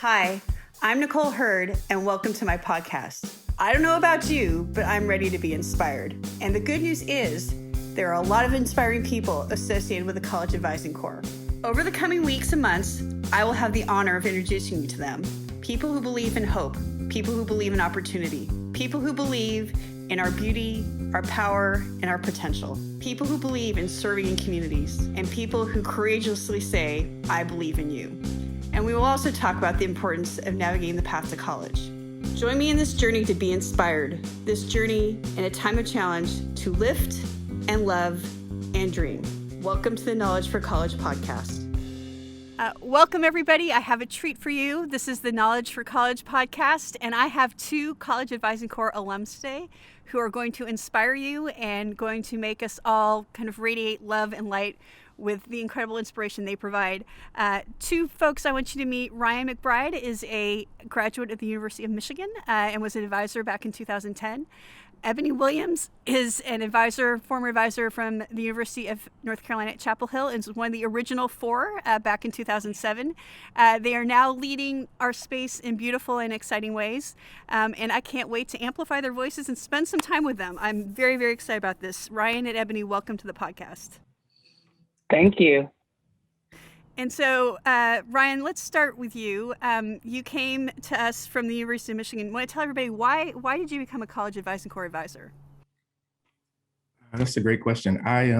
Hi, I'm Nicole Hurd, and welcome to my podcast. I don't know about you, but I'm ready to be inspired. And the good news is, there are a lot of inspiring people associated with the College Advising Corps. Over the coming weeks and months, I will have the honor of introducing you to them. People who believe in hope, people who believe in opportunity, people who believe in our beauty, our power, and our potential. People who believe in serving in communities, and people who courageously say, I believe in you. And we will also talk about the importance of navigating the path to college. Join me in this journey to be inspired, this journey in a time of challenge to lift and love and dream. Welcome to the Knowledge for College podcast. Welcome, everybody. I have a treat for you. This is the Knowledge for College podcast, and I have two College Advising Corps alums today who are going to inspire you and going to make us all kind of radiate love and light with the incredible inspiration they provide. Two folks I want you to meet. Ryan McBride is a graduate of the University of Michigan and was an advisor back in 2010. Ebonie Williams is an advisor, former advisor from the University of North Carolina at Chapel Hill, and was one of the original four back in 2007. They are now leading our space in beautiful and exciting ways, and I can't wait to amplify their voices and spend some time with them. I'm very, very excited about this. Ryan and Ebonie, welcome to the podcast. Thank you. And so, Ryan, let's start with you. You came to us from the University of Michigan. Want to tell everybody why did you become a College Advising Corps advisor? That's a great question. I,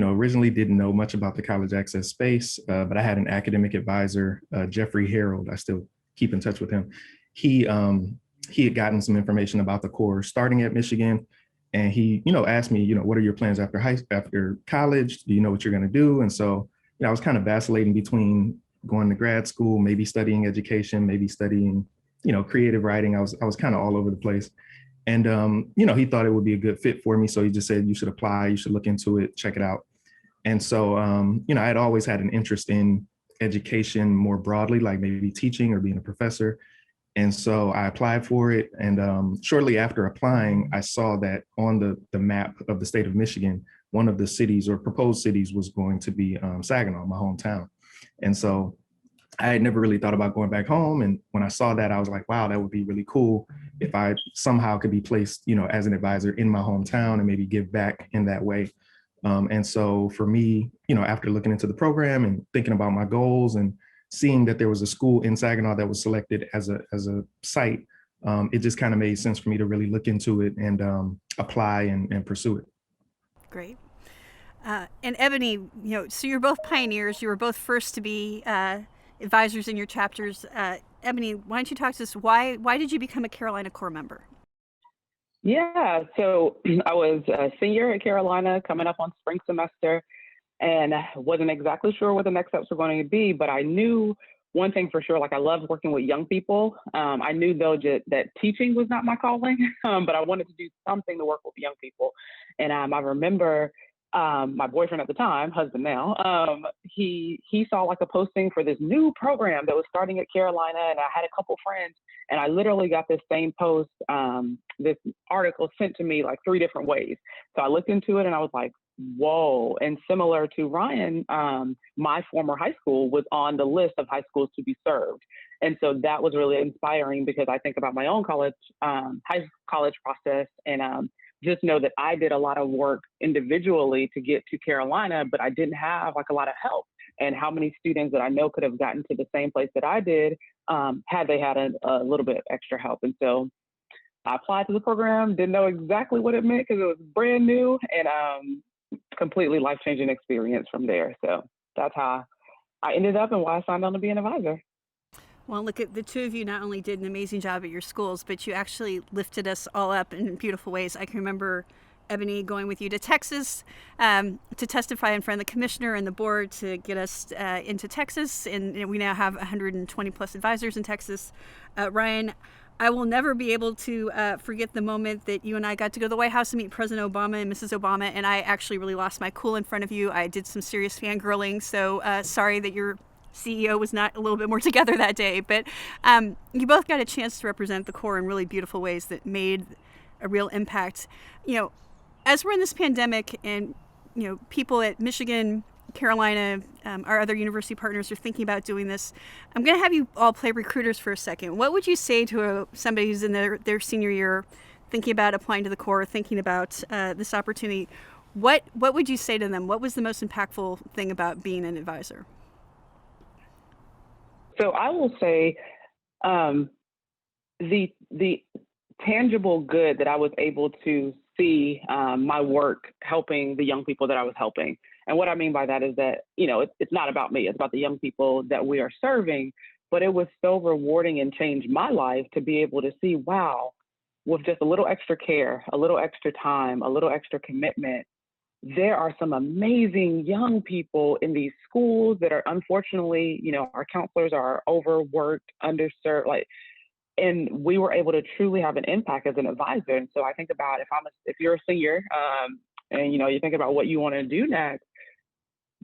originally didn't know much about the college access space, but I had an academic advisor, Jeffrey Harold. I still keep in touch with him. He had gotten some information about the Corps starting at Michigan. And he, asked me, what are your plans after college? Do you know what you're going to do? And so, I was kind of vacillating between going to grad school, maybe studying education, maybe studying, creative writing. I was kind of all over the place. And, he thought it would be a good fit for me. So he just said, you should apply, you should look into it, check it out. And so, I had always had an interest in education more broadly, like maybe teaching or being a professor. And so I applied for it. And shortly after applying, I saw that on the map of the state of Michigan, one of the cities or proposed cities was going to be Saginaw, my hometown. And so I had never really thought about going back home. And when I saw that, I was like, wow, that would be really cool if I somehow could be placed, as an advisor in my hometown and maybe give back in that way. And so for me, after looking into the program and thinking about my goals and seeing that there was a school in Saginaw that was selected as a site, it just kind of made sense for me to really look into it and apply and pursue it. Great. And Ebonie, so you're both pioneers. You were both first to be advisors in your chapters. Ebonie, why don't you talk to us? Why did you become a Carolina Corps member? Yeah, so I was a senior at Carolina coming up on spring semester, and I wasn't exactly sure what the next steps were going to be, but I knew one thing for sure, like I loved working with young people. I knew though that teaching was not my calling, but I wanted to do something to work with young people. And I remember my boyfriend at the time, husband now, he saw like a posting for this new program that was starting at Carolina, and I had a couple friends, and I literally got this same post, this article sent to me like 3 different ways. So I looked into it and I was like, whoa. And similar to Ryan, my former high school was on the list of high schools to be served. And so that was really inspiring because I think about my own college process and just know that I did a lot of work individually to get to Carolina, but I didn't have like a lot of help. And how many students that I know could have gotten to the same place that I did had they had a little bit extra help. And so I applied to the program, didn't know exactly what it meant because it was brand new, and completely life-changing experience from there. So that's how I ended up and why I signed on to be an advisor. Well, look, at the two of you not only did an amazing job at your schools, but you actually lifted us all up in beautiful ways. I can remember, Ebonie, going with you to Texas to testify in front of the commissioner and the board to get us into Texas. And we now have 120 plus advisors in Texas. Ryan, I will never be able to forget the moment that you and I got to go to the White House and meet President Obama and Mrs. Obama, and I actually really lost my cool in front of you. I did some serious fangirling, so sorry that your CEO was not a little bit more together that day. But you both got a chance to represent the Corps in really beautiful ways that made a real impact. As we're in this pandemic and, people at Michigan Carolina, our other university partners are thinking about doing this. I'm going to have you all play recruiters for a second. What would you say to somebody who's in their senior year, thinking about applying to the Corps, thinking about this opportunity? What would you say to them? What was the most impactful thing about being an advisor? So I will say the tangible good that I was able to see my work helping the young people that I was helping. And what I mean by that is that, it's not about me, it's about the young people that we are serving. But it was so rewarding and changed my life to be able to see, wow, with just a little extra care, a little extra time, a little extra commitment, there are some amazing young people in these schools that are unfortunately, our counselors are overworked, underserved, and we were able to truly have an impact as an advisor. And so I think about if you're a senior, and you think about what you want to do next,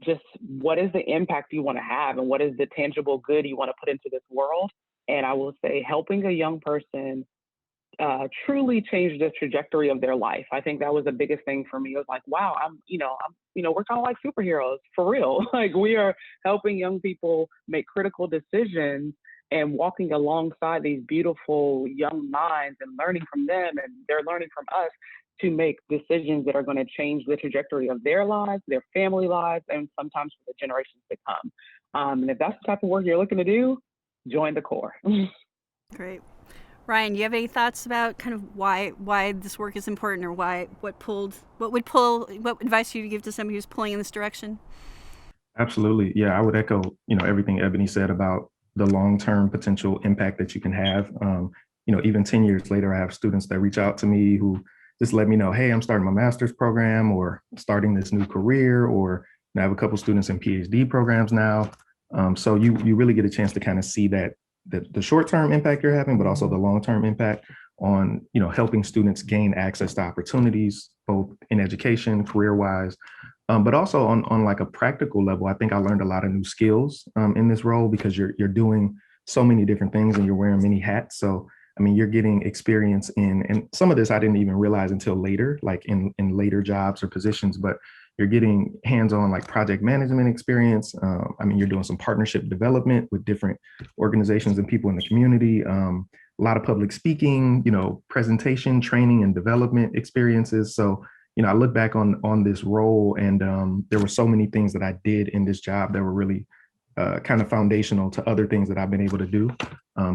just what is the impact you want to have and what is the tangible good you want to put into this world. And I will say helping a young person truly change the trajectory of their life. I think that was the biggest thing for me. It was like, wow, we're kind of like superheroes for real. Like we are helping young people make critical decisions and walking alongside these beautiful young minds and learning from them, and they're learning from us to make decisions that are going to change the trajectory of their lives, their family lives, and sometimes for the generations to come. And if that's the type of work you're looking to do, join the Corps. Great. Ryan, you have any thoughts about kind of why this work is important, or what advice you would give to somebody who's pulling in this direction? Absolutely. Yeah, I would echo, everything Ebonie said about the long-term potential impact that you can have. Even 10 years later, I have students that reach out to me who just let me know, hey, I'm starting my master's program or starting this new career, or I have a couple students in Ph.D. programs now. So you really get a chance to kind of see that the short-term impact you're having, but also the long-term impact on, helping students gain access to opportunities, both in education, career-wise, but also on like a practical level. I think I learned a lot of new skills in this role because you're doing so many different things and you're wearing many hats. So, I mean, you're getting experience and some of this I didn't even realize until later, like in later jobs or positions, but you're getting hands-on like project management experience. You're doing some partnership development with different organizations and people in the community. A lot of public speaking, presentation, training, and development experiences. So, I look back on this role, and there were so many things that I did in this job that were really kind of foundational to other things that I've been able to do.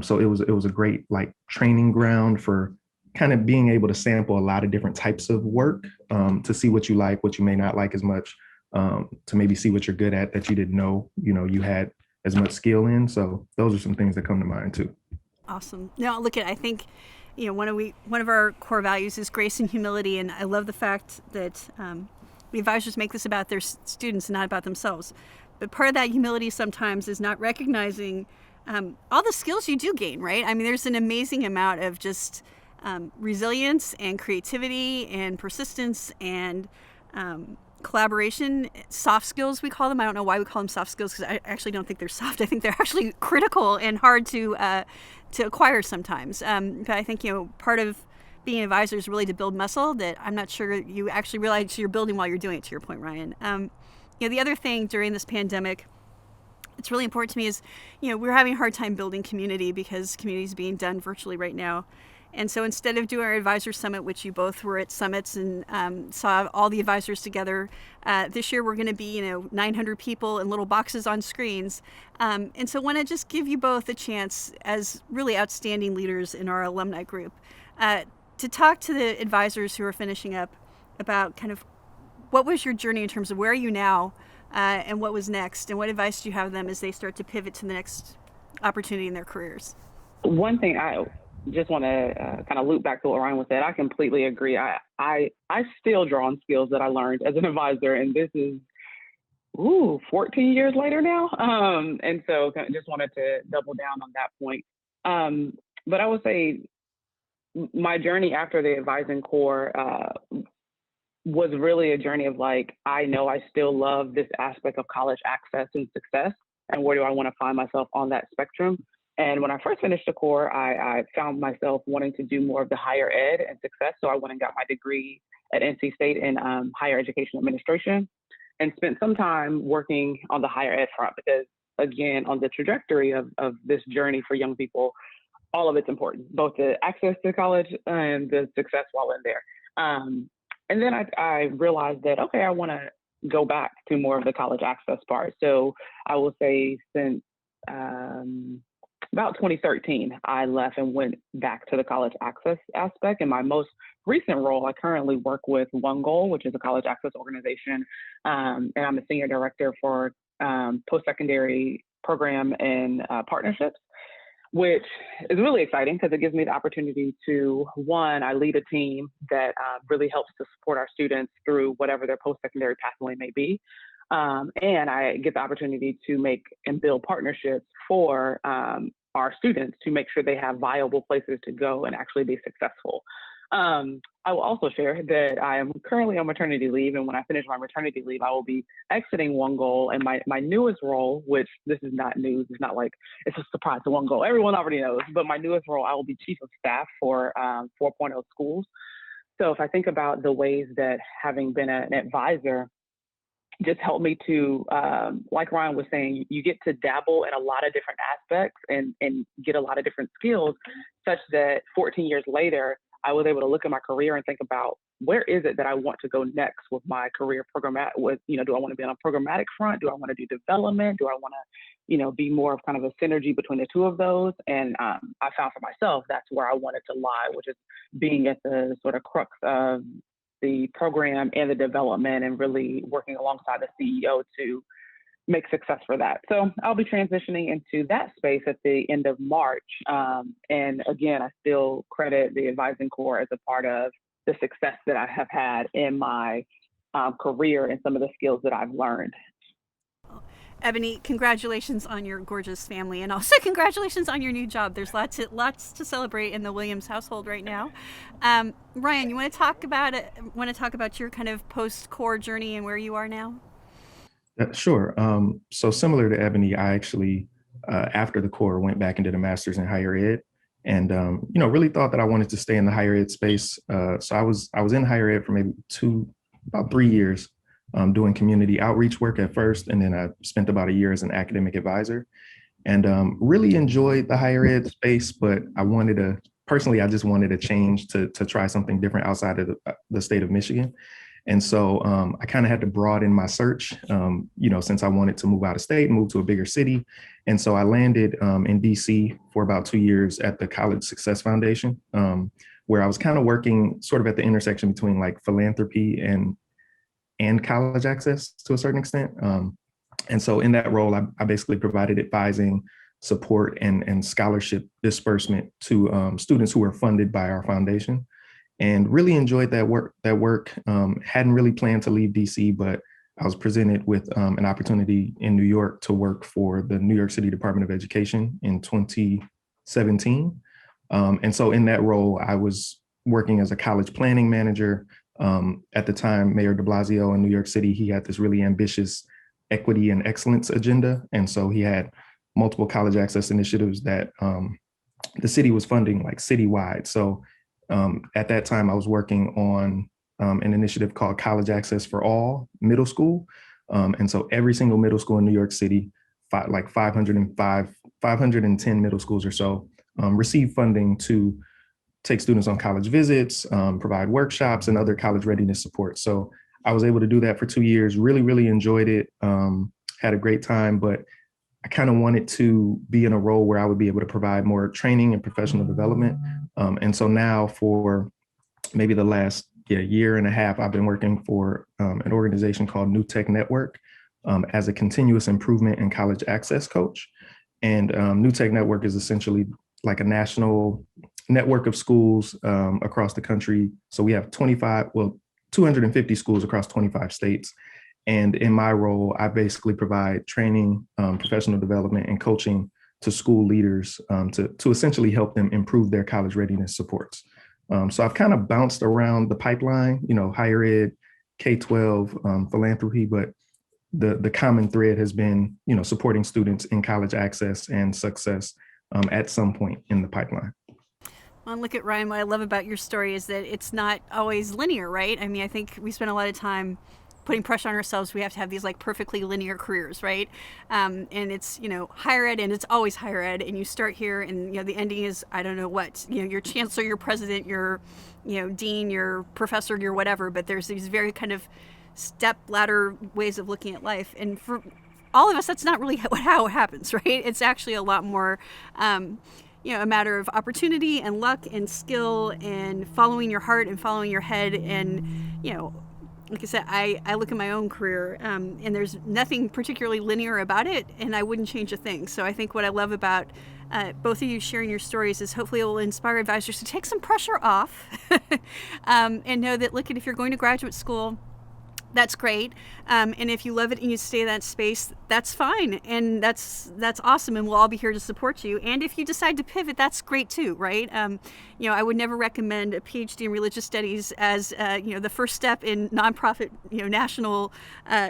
So it was a great like training ground for kind of being able to sample a lot of different types of work to see what you like, what you may not like as much, to maybe see what you're good at that you didn't know, you had as much skill in. So those are some things that come to mind too. Awesome. Now, I think, one of our core values is grace and humility, and I love the fact that the advisors make this about their students and not about themselves. But part of that humility sometimes is not recognizing all the skills you do gain, right? I mean, there's an amazing amount of just resilience and creativity and persistence and collaboration, soft skills we call them. I don't know why we call them soft skills, because I actually don't think they're soft. I think they're actually critical and hard to acquire sometimes. But I think, part of being an advisor is really to build muscle that I'm not sure you actually realize you're building while you're doing it, to your point, Ryan. The other thing during this pandemic, it's really important to me is, we're having a hard time building community because community is being done virtually right now. And so instead of doing our advisor summit, which you both were at summits and saw all the advisors together, this year we're going to be, 900 people in little boxes on screens. And so I want to just give you both a chance as really outstanding leaders in our alumni group to talk to the advisors who are finishing up about kind of what was your journey in terms of where are you now and what was next, and what advice do you have them as they start to pivot to the next opportunity in their careers? One thing I just want to kind of loop back to what Ryan was said. I completely agree. I still draw on skills that I learned as an advisor, and this is 14 years later now. And so just wanted to double down on that point. But I would say my journey after the advising corps was really a journey of like, I know I still love this aspect of college access and success, and where do I want to find myself on that spectrum? And when I first finished the Corps, I found myself wanting to do more of the higher ed and success. So I went and got my degree at NC State in higher education administration. and spent some time working on the higher ed front because, again, on the trajectory of this journey for young people, all of it's important, both the access to college and the success while in there. And then I realized that, okay, I want to go back to more of the college access part. So I will say since about 2013, I left and went back to the college access aspect. In my most recent role, I currently work with One Goal, which is a college access organization. And I'm a senior director for post-secondary program and partnerships, which is really exciting because it gives me the opportunity to, one, I lead a team that really helps to support our students through whatever their post-secondary pathway may be. And I get the opportunity to make and build partnerships for our students to make sure they have viable places to go and actually be successful. I will also share that I am currently on maternity leave, and when I finish my maternity leave, I will be exiting One Goal, and my newest role, which this is not news, it's not like it's a surprise to One Goal, everyone already knows, but my newest role, I will be Chief of Staff for 4.0 schools. So if I think about the ways that having been an advisor just helped me to, like Ryan was saying, you get to dabble in a lot of different aspects and get a lot of different skills, such that 14 years later, I was able to look at my career and think about where is it that I want to go next with my career programmatic. With, do I want to be on a programmatic front? Do I want to do development? Do I want to, be more of kind of a synergy between the two of those? And I found for myself that's where I wanted to lie, which is being at the sort of crux of the program and the development, and really working alongside the CEO to make success for that. So I'll be transitioning into that space at the end of March. And again, I still credit the advising corps as a part of the success that I have had in my career and some of the skills that I've learned. Ebonie, congratulations on your gorgeous family, and also congratulations on your new job. There's lots to celebrate in the Williams household right now. Ryan, you want to talk about it? Want to talk about your kind of post-core journey and where you are now? Sure. So similar to Ebonie, I actually, after the core, went back and did a master's in higher ed, and really thought that I wanted to stay in the higher ed space. So I was in higher ed for maybe about 3 years, doing community outreach work at first, and then I spent about a year as an academic advisor, and really enjoyed the higher ed space. But I just wanted to change to try something different outside of the state of Michigan. And so I kind of had to broaden my search, since I wanted to move out of state, move to a bigger city. And so I landed in DC for about 2 years at the College Success Foundation, where I was kind of working sort of at the intersection between like philanthropy and college access to a certain extent. And so in that role, I basically provided advising, support, and scholarship disbursement to students who were funded by our foundation. And really enjoyed that work. Hadn't really planned to leave DC, but I was presented with an opportunity in New York to work for the New York City Department of Education in 2017. And so in that role, I was working as a college planning manager. At the time, Mayor de Blasio in New York City, he had this really ambitious equity and excellence agenda. And so he had multiple college access initiatives that the city was funding like citywide. So at that time, I was working on an initiative called College Access for All Middle School. And so every single middle school in New York City, like 510 middle schools or so, receive funding to take students on college visits, provide workshops, and other college readiness support. So I was able to do that for 2 years, really, really enjoyed it, had a great time, but I kind of wanted to be in a role where I would be able to provide more training and professional development. And so now for maybe the last year and a half, I've been working for an organization called New Tech Network as a continuous improvement and college access coach. And New Tech Network is essentially like a national network of schools across the country. So we have 250 schools across 25 states. And in my role, I basically provide training, professional development, and coaching to school leaders to essentially help them improve their college readiness supports. So I've kind of bounced around the pipeline, higher ed, K-12, philanthropy, but the common thread has been, supporting students in college access and success at some point in the pipeline. Well, look at Ryan. What I love about your story is that it's not always linear, right? I mean, I think we spend a lot of time putting pressure on ourselves. We have to have these like perfectly linear careers, right? And it's, higher ed, and it's always higher ed. And you start here, and, the ending is, I don't know what, your chancellor, your president, your, dean, your professor, your whatever. But there's these very kind of step ladder ways of looking at life. And for all of us, that's not really how it happens, right? It's actually a lot more, a matter of opportunity and luck and skill and following your heart and following your head. And, like I said, I look at my own career, and there's nothing particularly linear about it, and I wouldn't change a thing. So I think what I love about both of you sharing your stories is hopefully it will inspire advisors to take some pressure off and know that, look, if you're going to graduate school, that's great. And if you love it and you stay in that space, that's fine. And that's awesome. And we'll all be here to support you. And if you decide to pivot, that's great too, right? I would never recommend a Ph.D. in religious studies as, the first step in nonprofit, national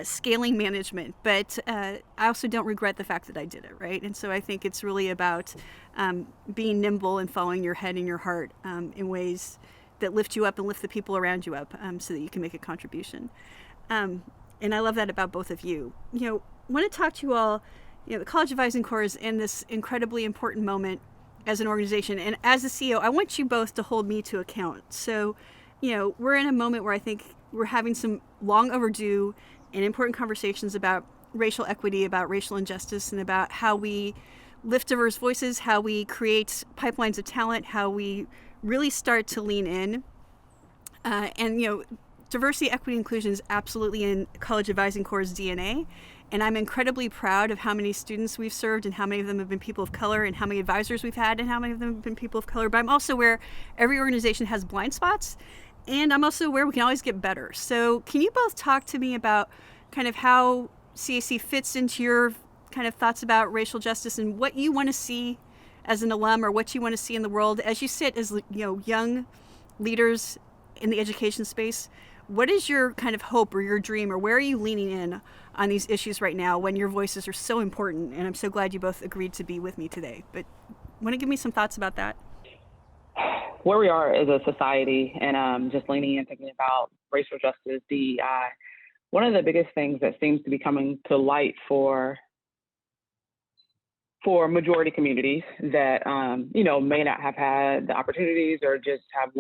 scaling management. But I also don't regret the fact that I did it, right? And so I think it's really about being nimble and following your head and your heart in ways that lift you up and lift the people around you up so that you can make a contribution. And I love that about both of you. I want to talk to you all. The College Advising Corps is in this incredibly important moment as an organization. And as the CEO, I want you both to hold me to account. So, we're in a moment where I think we're having some long overdue and important conversations about racial equity, about racial injustice, and about how we lift diverse voices, how we create pipelines of talent, how we really start to lean in. Diversity, equity, inclusion is absolutely in College Advising Corps' DNA. And I'm incredibly proud of how many students we've served and how many of them have been people of color and how many advisors we've had and how many of them have been people of color. But I'm also aware every organization has blind spots, and I'm also aware we can always get better. So can you both talk to me about kind of how CAC fits into your kind of thoughts about racial justice and what you want to see as an alum or what you want to see in the world as you sit as, young leaders in the education space? What is your kind of hope or your dream, or where are you leaning in on these issues right now when your voices are so important? And I'm so glad you both agreed to be with me today. But want to give me some thoughts about that? Where we are as a society, and just leaning in, thinking about racial justice, DEI, one of the biggest things that seems to be coming to light for majority communities that, may not have had the opportunities or just have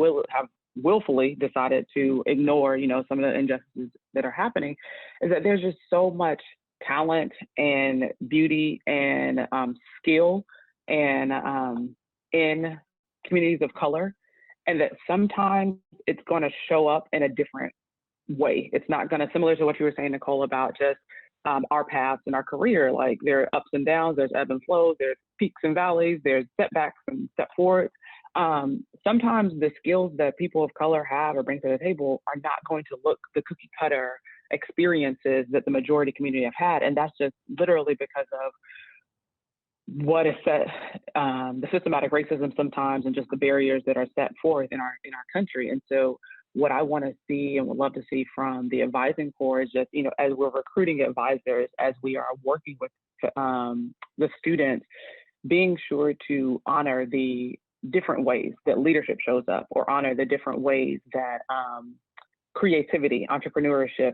willfully decided to ignore, some of the injustices that are happening, is that there's just so much talent and beauty and skill and in communities of color, and that sometimes it's going to show up in a different way. It's not going to, similar to what you were saying, Nicole, about just our paths in our career. Like, there are ups and downs, there's ebb and flows, there's peaks and valleys, there's setbacks and step forwards. Sometimes the skills that people of color have or bring to the table are not going to look the cookie cutter experiences that the majority community have had. And that's just literally because of what is set, the systematic racism sometimes, and just the barriers that are set forth in our country. And so what I want to see and would love to see from the Advising Corps is just, as we're recruiting advisors, as we are working with the students, being sure to honor the different ways that leadership shows up, or honor the different ways that creativity, entrepreneurship,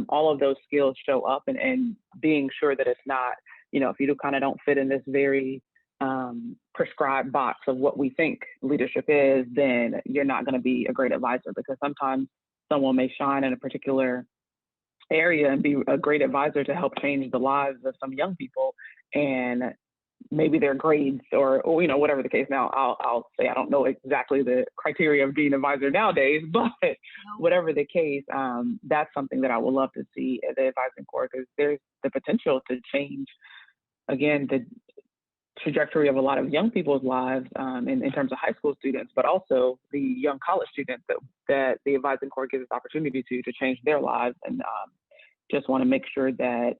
all of those skills show up, and being sure that it's not, if you kind of don't fit in this very prescribed box of what we think leadership is, then you're not going to be a great advisor, because sometimes someone may shine in a particular area and be a great advisor to help change the lives of some young people, and maybe their grades or whatever the case. Now, I'll say I don't know exactly the criteria of being an advisor nowadays, but whatever the case, that's something that I would love to see at the Advising Corps, because there's the potential to change, again, the trajectory of a lot of young people's lives in terms of high school students, but also the young college students that the Advising Corps gives us opportunity to change their lives. And just want to make sure that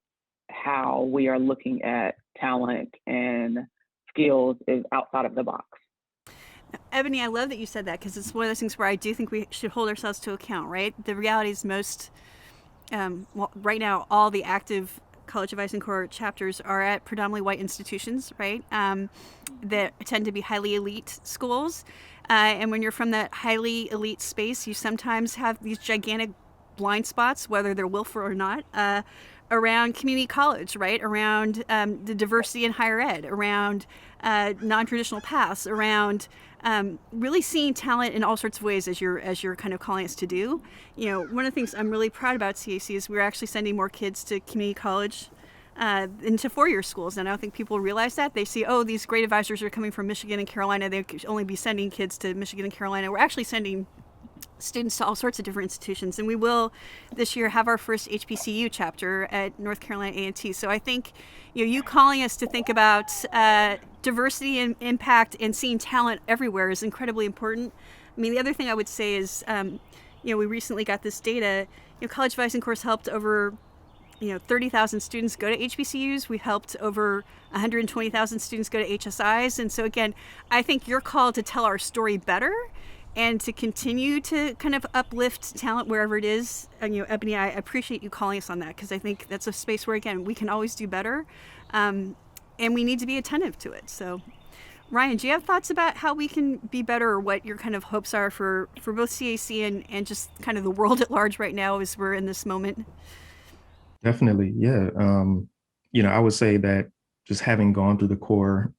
how we are looking at talent and skills is outside of the box. Ebonie, I love that you said that, because it's one of those things where I do think we should hold ourselves to account, right? The reality is most, right now, all the active College Advising Corps chapters are at predominantly white institutions, right? That tend to be highly elite schools. And when you're from that highly elite space, you sometimes have these gigantic blind spots, whether they're willful or not, around community college, right? Around the diversity in higher ed, around non-traditional paths, around really seeing talent in all sorts of ways as you're kind of calling us to do. You know, one of the things I'm really proud about CAC is we're actually sending more kids to community college into four-year schools. And I don't think people realize that. They see, oh, these great advisors are coming from Michigan and Carolina. They could only be sending kids to Michigan and Carolina. We're actually sending students to all sorts of different institutions. And we will this year have our first HBCU chapter at North Carolina A&T. So I think, you know, you calling us to think about diversity and impact and seeing talent everywhere is incredibly important. I mean, the other thing I would say is, you know, we recently got this data. You know, College Advising Course helped over 30,000 students go to HBCUs. We helped over 120,000 students go to HSIs. And so again, I think you're called to tell our story better and to continue to kind of uplift talent wherever it is. And, you know, Ebonie, I appreciate you calling us on that, because I think that's a space where, again, we can always do better, and we need to be attentive to it. So, Ryan, do you have thoughts about how we can be better, or what your kind of hopes are for both CAC and just kind of the world at large right now as we're in this moment? Definitely, yeah. You know, I would say that just having gone through the core,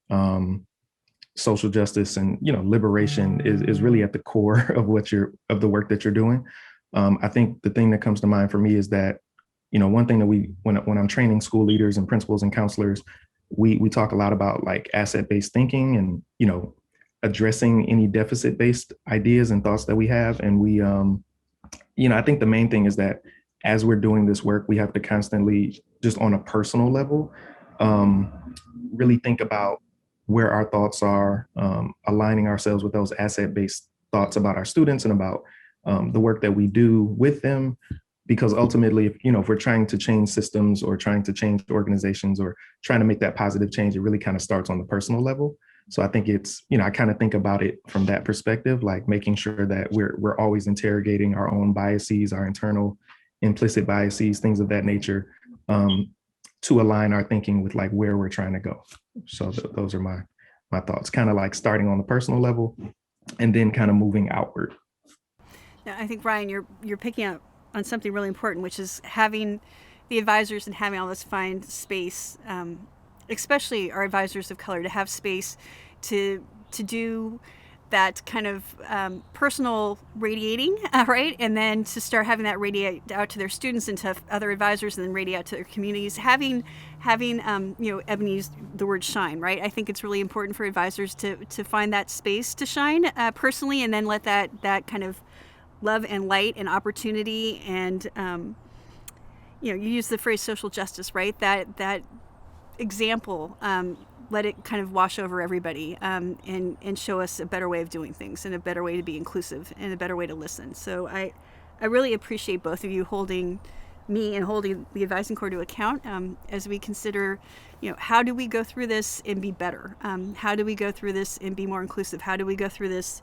social justice and, you know, liberation is really at the core of the work that you're doing. I think the thing that comes to mind for me is that, you know, one thing that when I'm training school leaders and principals and counselors, we talk a lot about like asset-based thinking and, you know, addressing any deficit-based ideas and thoughts that we have. And we, you know, I think the main thing is that as we're doing this work, we have to constantly, just on a personal level, really think about where our thoughts are, aligning ourselves with those asset-based thoughts about our students and about the work that we do with them. Because ultimately, if we're trying to change systems or trying to change organizations or trying to make that positive change, it really kind of starts on the personal level. So I think it's, I kind of think about it from that perspective, like making sure that we're always interrogating our own biases, our internal implicit biases, things of that nature, to align our thinking with like where we're trying to go. So those are my thoughts, kind of like starting on the personal level and then kind of moving outward. Yeah, I think, Ryan, you're picking up on something really important, which is having the advisors and having all this find space, especially our advisors of color, to have space to do that kind of personal radiating, right? And then to start having that radiate out to their students and to other advisors, and then radiate out to their communities. Having Ebonie's the word shine, right? I think it's really important for advisors to find that space to shine personally, and then let that kind of love and light and opportunity and you use the phrase social justice, right? That example, let it kind of wash over everybody, and show us a better way of doing things, and a better way to be inclusive, and a better way to listen. So I really appreciate both of you holding me and holding the Advising Corps to account, as we consider, how do we go through this and be better? How do we go through this and be more inclusive? How do we go through this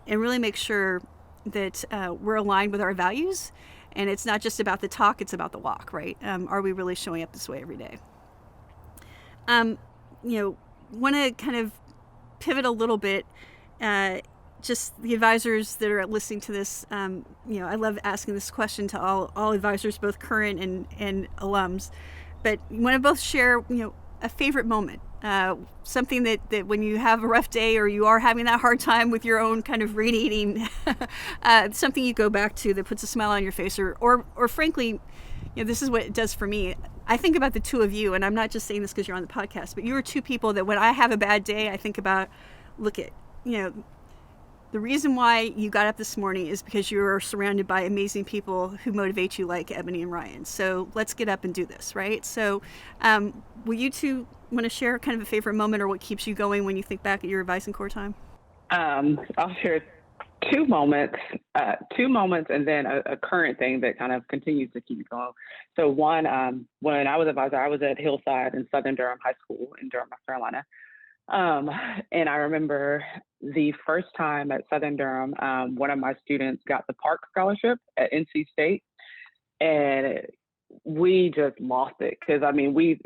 and really make sure that we're aligned with our values, and it's not just about the talk, it's about the walk, right? Are we really showing up this way every day? Want to kind of pivot a little bit, just the advisors that are listening to this. I love asking this question to all advisors, both current and alums, but you want to both share, a favorite moment, something that when you have a rough day or you are having that hard time with your own kind of radiating, something you go back to that puts a smile on your face, or frankly, this is what it does for me. I think about the two of you, and I'm not just saying this because you're on the podcast, but you are two people that when I have a bad day, I think about, the reason why you got up this morning is because you are surrounded by amazing people who motivate you, like Ebonie and Ryan. So let's get up and do this, right? So will you two want to share kind of a favorite moment or what keeps you going when you think back at your Advising Corps time? I'll share two moments, and then a current thing that kind of continues to keep me going. So one, when I was advisor, I was at Hillside in Southern Durham High School in Durham, North Carolina. And I remember the first time at Southern Durham, one of my students got the Park Scholarship at NC State, and we just lost it because we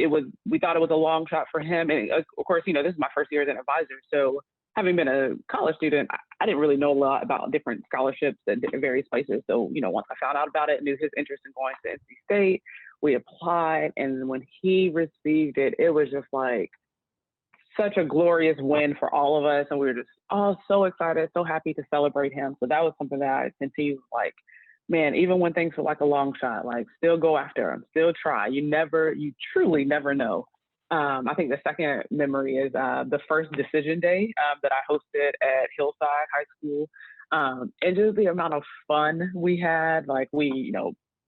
thought it was a long shot for him, and of course, this is my first year as an advisor, so having been a college student, I didn't really know a lot about different scholarships at various places. So, once I found out about it, knew his interest in going to NC State, we applied. And when he received it, it was just like such a glorious win for all of us. And we were just all so excited, so happy to celebrate him. So that was something that I continue, like, man, even when things feel like a long shot, like, still go after them, still try. You truly never know. I think the second memory is the first decision day that I hosted at Hillside High School. And just the amount of fun we had. Like, we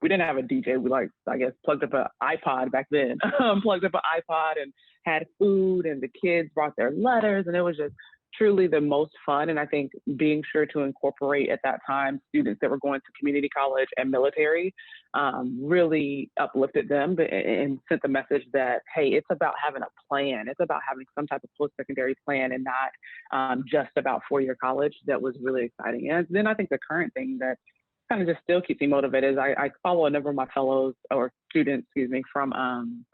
didn't have a DJ. We, I guess, plugged up an iPod back then, plugged up an iPod and had food, and the kids brought their letters, and it was just truly the most fun. And I think being sure to incorporate at that time students that were going to community college and military really uplifted them and sent the message that, hey, it's about having a plan. It's about having some type of post-secondary plan and not just about four-year college. That was really exciting. And then I think the current thing that kind of just still keeps me motivated is I follow a number of my fellows or students, from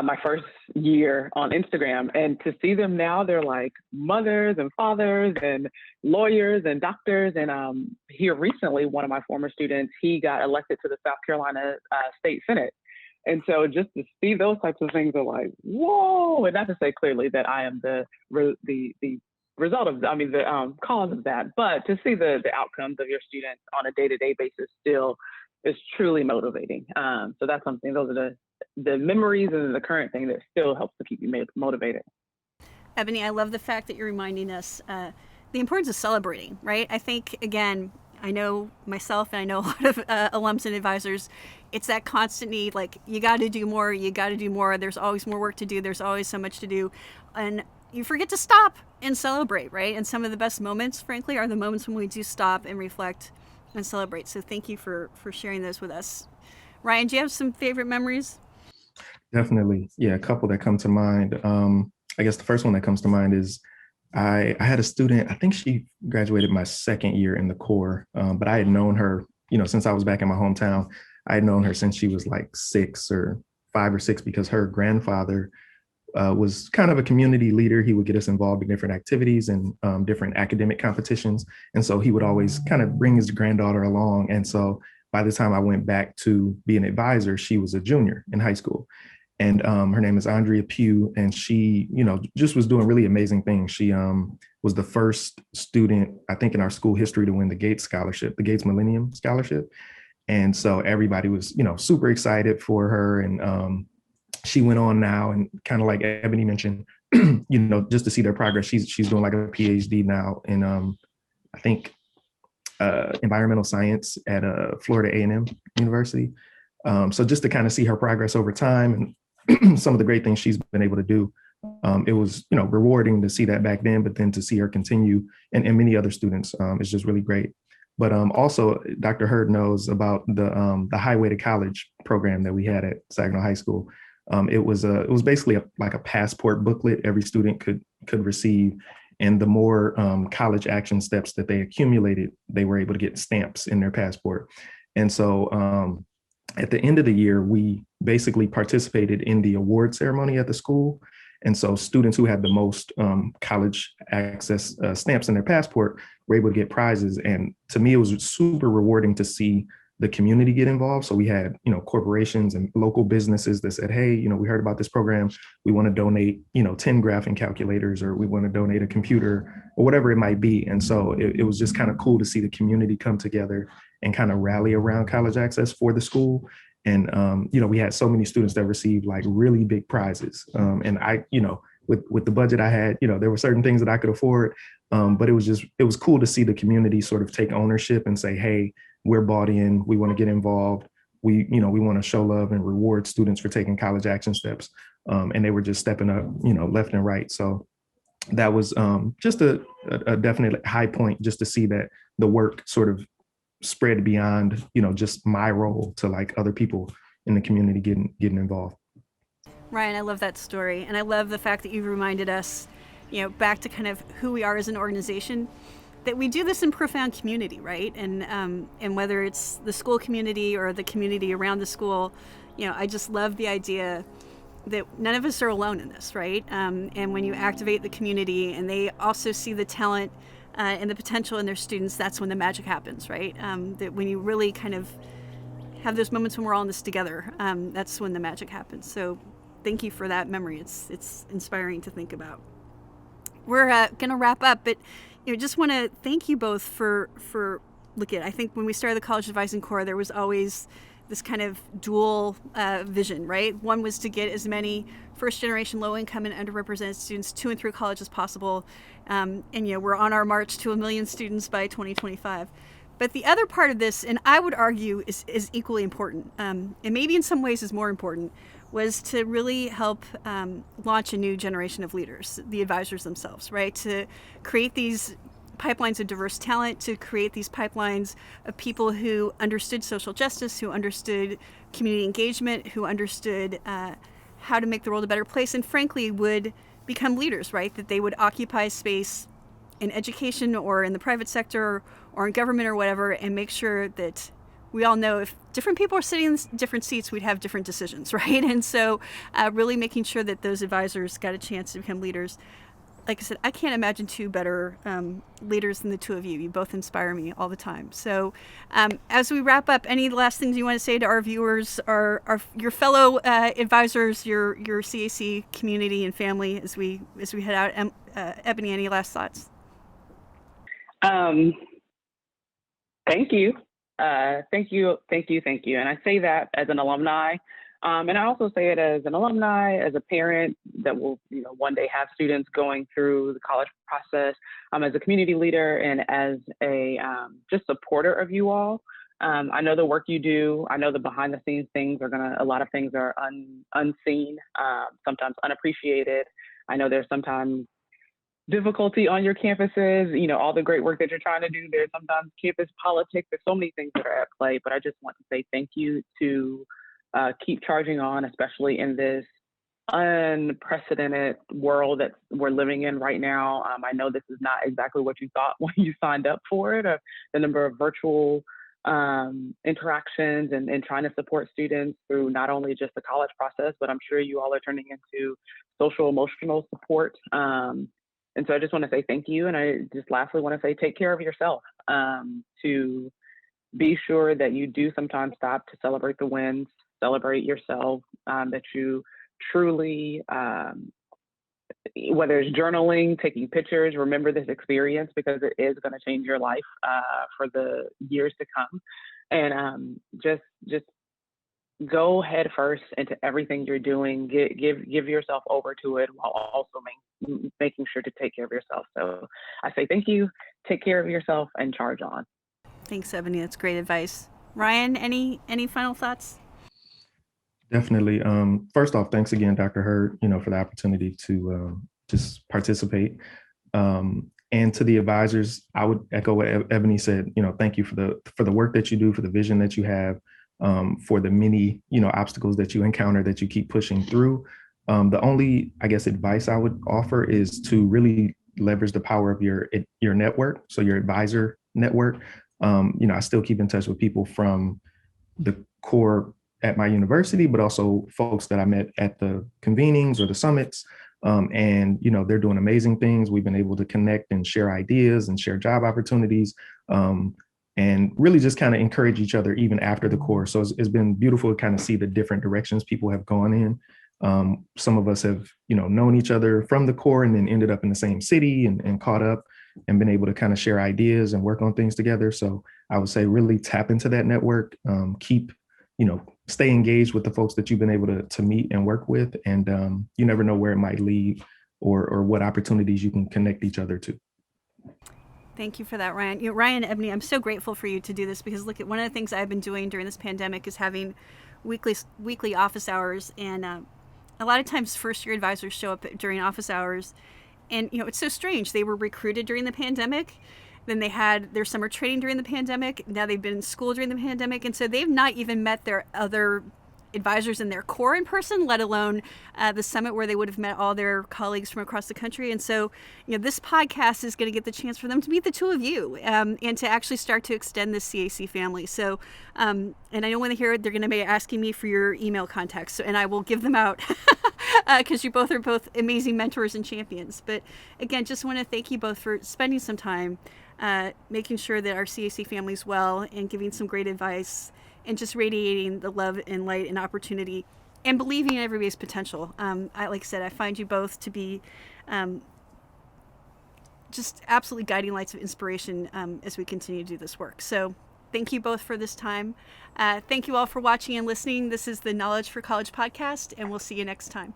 my first year on Instagram, and to see them now, they're like mothers and fathers and lawyers and doctors. And here recently, one of my former students, he got elected to the South Carolina State Senate. And so just to see those types of things are like, whoa, and not to say clearly that I am the result of, the cause of that, but to see the outcomes of your students on a day-to-day basis still is truly motivating. So that's something, those are the memories and the current thing that still helps to keep you motivated. Ebonie, I love the fact that you're reminding us the importance of celebrating, right? I think, again, I know myself and I know a lot of alums and advisors, it's that constant need, like, you got to do more, there's always more work to do, there's always so much to do, and you forget to stop and celebrate, right? And some of the best moments, frankly, are the moments when we do stop and reflect and celebrate. So thank you for sharing those with us. Ryan, do you have some favorite memories? Definitely. Yeah, a couple that come to mind. I guess the first one that comes to mind is I had a student, I think she graduated my second year in the Corps, but I had known her, since I was back in my hometown. I had known her since she was like 5 or 6, because her grandfather was kind of a community leader. He would get us involved in different activities and different academic competitions. And so he would always kind of bring his granddaughter along. And so by the time I went back to be an advisor, she was a junior in high school. And her name is Andrea Pugh, and she, just was doing really amazing things. She was the first student, I think, in our school history to win the Gates Scholarship, the Gates Millennium Scholarship. And so everybody was, super excited for her. And she went on now, and kind of like Ebonie mentioned, just to see their progress. She's doing like a Ph.D. now in, I think, environmental science at Florida A&M University. So just to kind of see her progress over time and some of the great things she's been able to do. It was, rewarding to see that back then, but then to see her continue and many other students is just really great. But also, Dr. Hurd knows about the Highway to College program that we had at Saginaw High School. It was basically like a passport booklet every student could receive. And the more college action steps that they accumulated, they were able to get stamps in their passport. And so at the end of the year, we basically participated in the award ceremony at the school. And so students who had the most college access stamps in their passport were able to get prizes. And to me, it was super rewarding to see the community get involved. So we had, corporations and local businesses that said, hey, we heard about this program. We want to donate, 10 graphing calculators, or we want to donate a computer, or whatever it might be. And so it was just kind of cool to see the community come together and kind of rally around college access for the school. And, we had so many students that received like really big prizes. And I, with the budget I had, there were certain things that I could afford. But it was cool to see the community sort of take ownership and say, hey, we're bought in, we want to get involved. We want to show love and reward students for taking college action steps. And they were just stepping up, left and right. So that was just a definite high point, just to see that the work sort of spread beyond, just my role to like other people in the community getting involved. Ryan, I love that story. And I love the fact that you reminded us, back to kind of who we are as an organization, that we do this in profound community, right? And whether it's the school community or the community around the school, I just love the idea that none of us are alone in this, right? And when you activate the community and they also see the talent and the potential in their students, that's when the magic happens, right? That when you really kind of have those moments when we're all in this together, that's when the magic happens. So thank you for that memory. It's inspiring to think about. We're going to wrap up, but just want to thank you both for I think when we started the College Advising Corps, there was always this kind of dual vision, right? One was to get as many first-generation low-income and underrepresented students to and through college as possible. And we're on our march to 1 million students by 2025. But the other part of this, and I would argue is equally important, and maybe in some ways is more important, was to really help launch a new generation of leaders, the advisors themselves, right? To create these pipelines of diverse talent, to create these pipelines of people who understood social justice, who understood community engagement, who understood how to make the world a better place, and frankly would become leaders, right? That they would occupy space in education or in the private sector or in government or whatever, and make sure that we all know if different people are sitting in different seats, we'd have different decisions, right? And so really making sure that those advisors got a chance to become leaders. Like I said, I can't imagine two better leaders than the two of you. You both inspire me all the time. So as we wrap up, any last things you want to say to our viewers, your fellow advisors, your CAC community and family as we head out? Ebonie, any last thoughts? Thank you. Thank you. And I say that as an alumni. And I also say it as an alumni, as a parent that will, one day have students going through the college process, as a community leader, and as a just supporter of you all. I know the work you do. I know the behind the scenes things a lot of things are unseen, sometimes unappreciated. I know there's sometimes difficulty on your campuses, all the great work that you're trying to do. There's sometimes campus politics. There's so many things that are at play, but I just want to say thank you to keep charging on, especially in this unprecedented world that we're living in right now. I know this is not exactly what you thought when you signed up for it, the number of virtual interactions and trying to support students through not only just the college process, but I'm sure you all are turning into social emotional support. And so I just want to say thank you. And I just lastly want to say take care of yourself, to be sure that you do sometimes stop to celebrate the wins, celebrate yourself, that you truly, whether it's journaling, taking pictures, remember this experience because it is going to change your life for the years to come. And just go head first into everything you're doing. Give yourself over to it while also making sure to take care of yourself. So I say thank you, take care of yourself, and charge on. Thanks, Ebonie. That's great advice. Ryan, any final thoughts? Definitely. First off, thanks again, Dr. Hurd, for the opportunity to just participate. And to the advisors, I would echo what Ebonie said. Thank you for the work that you do, for the vision that you have, for the many obstacles that you encounter that you keep pushing through. The only, I guess, advice I would offer is to really leverage the power of your network, so your advisor network. I still keep in touch with people from the core at my university, but also folks that I met at the convenings or the summits. And they're doing amazing things. We've been able to connect and share ideas and share job opportunities, and really just kind of encourage each other even after the course. So it's been beautiful to kind of see the different directions people have gone in. Some of us have, known each other from the core and then ended up in the same city and caught up and been able to kind of share ideas and work on things together. So I would say really tap into that network, stay engaged with the folks that you've been able to meet and work with. And you never know where it might lead or what opportunities you can connect each other to. Thank you for that, Ryan. Ryan, Ebonie, I'm so grateful for you to do this because look, one of the things I've been doing during this pandemic is having weekly office hours. And a lot of times first-year advisors show up during office hours. And, it's so strange. They were recruited during the pandemic. Then they had their summer training during the pandemic. Now they've been in school during the pandemic. And so they've not even met their other advisors in their core in person, let alone the summit where they would have met all their colleagues from across the country. And so, this podcast is going to get the chance for them to meet the two of you and to actually start to extend this CAC family. So, and I know when they hear it, they're going to be asking me for your email contacts, and I will give them out because you both are both amazing mentors and champions. But again, just want to thank you both for spending some time making sure that our CAC family is well and giving some great advice and just radiating the love and light and opportunity and believing in everybody's potential. Like I said, I find you both to be just absolutely guiding lights of inspiration as we continue to do this work. So thank you both for this time. Thank you all for watching and listening. This is the Knowledge for College podcast, and we'll see you next time.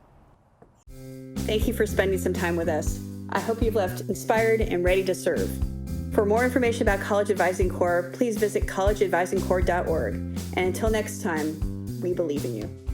Thank you for spending some time with us. I hope you've left inspired and ready to serve. For more information about College Advising Corps, please visit collegeadvisingcorps.org. And until next time, we believe in you.